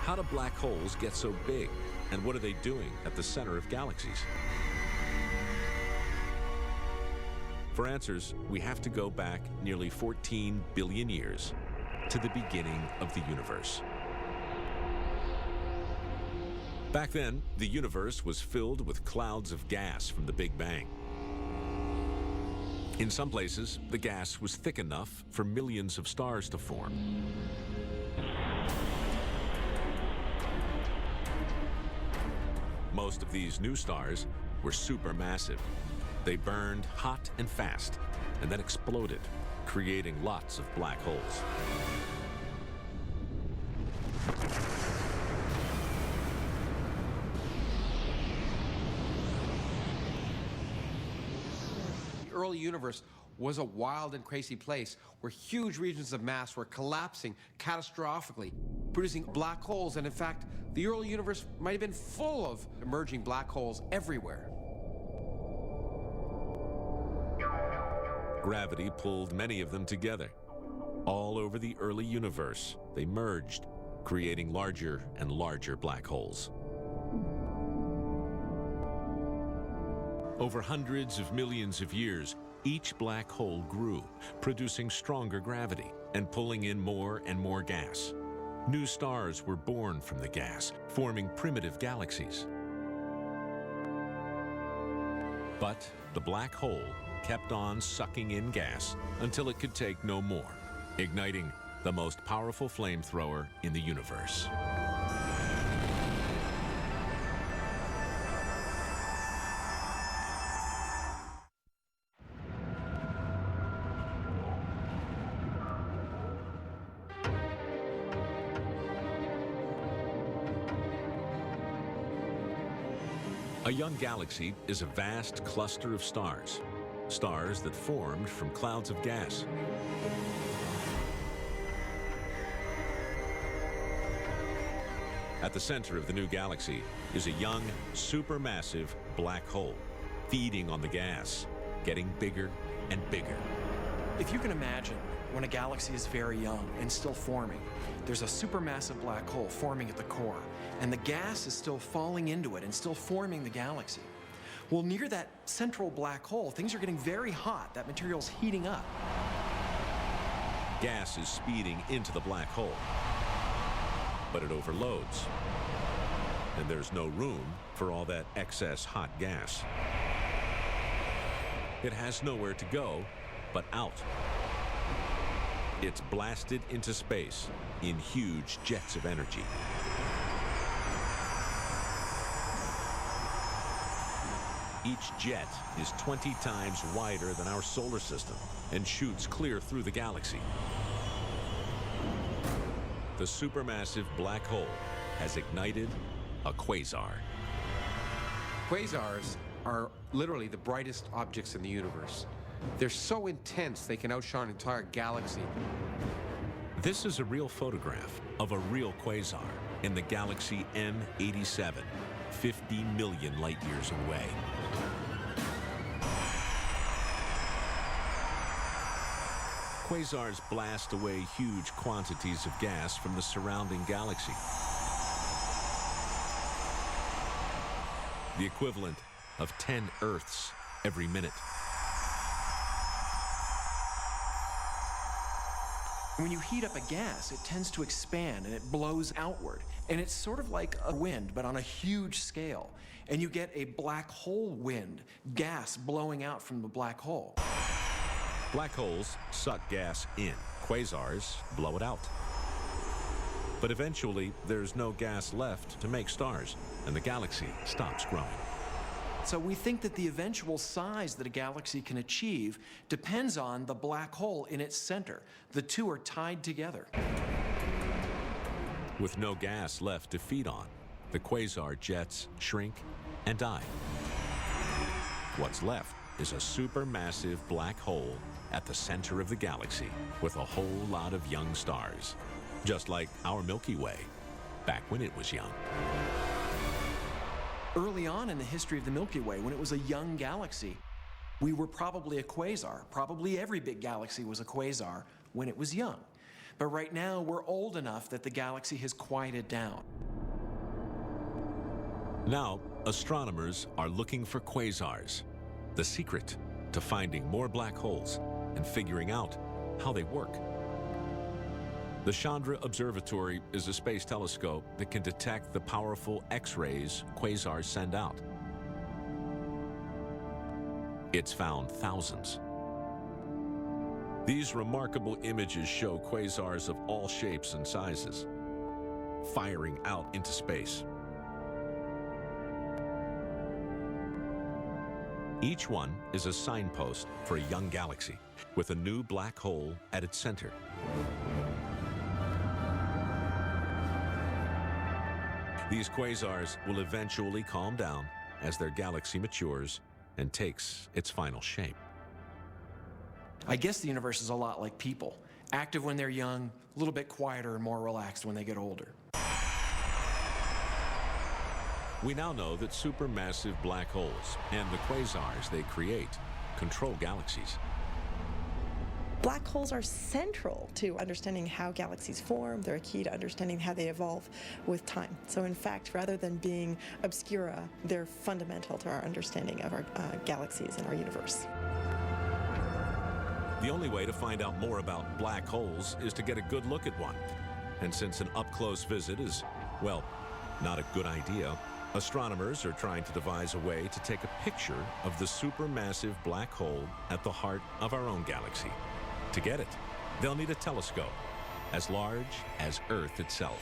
How do black holes get so big? And what are they doing at the center of galaxies? For answers, we have to go back nearly 14 billion years to the beginning of the universe. Back then, the universe was filled with clouds of gas from the Big Bang. In some places, the gas was thick enough for millions of stars to form. Most of these new stars were supermassive. They burned hot and fast, and then exploded, creating lots of black holes. The early universe was a wild and crazy place where huge regions of mass were collapsing catastrophically, producing black holes, and in fact, the early universe might have been full of emerging black holes everywhere. Gravity pulled many of them together. All over the early universe, they merged, creating larger and larger black holes. Over hundreds of millions of years, each black hole grew, producing stronger gravity and pulling in more and more gas. New stars were born from the gas, forming primitive galaxies. But the black hole kept on sucking in gas until it could take no more, igniting the most powerful flamethrower in the universe. A young galaxy is a vast cluster of stars, stars that formed from clouds of gas. At the center of the new galaxy is a young, supermassive black hole, feeding on the gas, getting bigger and bigger. If you can imagine, when a galaxy is very young and still forming, there's a supermassive black hole forming at the core, and the gas is still falling into it and still forming the galaxy. Well, near that central black hole, things are getting very hot. That material's heating up. Gas is speeding into the black hole, but it overloads, and there's no room for all that excess hot gas. It has nowhere to go but out. It's blasted into space in huge jets of energy. Each jet is 20 times wider than our solar system and shoots clear through the galaxy. The supermassive black hole has ignited a quasar. Quasars are literally the brightest objects in the universe. They're so intense they can outshine an entire galaxy. This is a real photograph of a real quasar in the galaxy M87, 50 million light years away. Quasars blast away huge quantities of gas from the surrounding galaxy. The equivalent of 10 Earths every minute. When you heat up a gas, it tends to expand and it blows outward. And it's sort of like a wind, but on a huge scale. And you get a black hole wind, gas blowing out from the black hole. Black holes suck gas in. Quasars blow it out. But eventually, there's no gas left to make stars, and the galaxy stops growing. So we think that the eventual size that a galaxy can achieve depends on the black hole in its center. The two are tied together. With no gas left to feed on, the quasar jets shrink and die. What's left is a supermassive black hole at the center of the galaxy with a whole lot of young stars, just like our Milky Way, back when it was young. Early on in the history of the Milky Way, when it was a young galaxy, we were probably a quasar. Probably every big galaxy was a quasar when it was young. But right now, we're old enough that the galaxy has quieted down. Now, astronomers are looking for quasars, the secret to finding more black holes and figuring out how they work. The Chandra Observatory is a space telescope that can detect the powerful X-rays quasars send out. It's found thousands. These remarkable images show quasars of all shapes and sizes, firing out into space. Each one is a signpost for a young galaxy, with a new black hole at its center. These quasars will eventually calm down as their galaxy matures and takes its final shape. I guess the universe is a lot like people. Active when they're young, a little bit quieter and more relaxed when they get older. We now know that supermassive black holes and the quasars they create control galaxies. Black holes are central to understanding how galaxies form. They're a key to understanding how they evolve with time. So in fact, rather than being obscura, they're fundamental to our understanding of our galaxies and our universe. The only way to find out more about black holes is to get a good look at one. And since an up-close visit is, well, not a good idea, astronomers are trying to devise a way to take a picture of the supermassive black hole at the heart of our own galaxy. To get it, they'll need a telescope as large as Earth itself.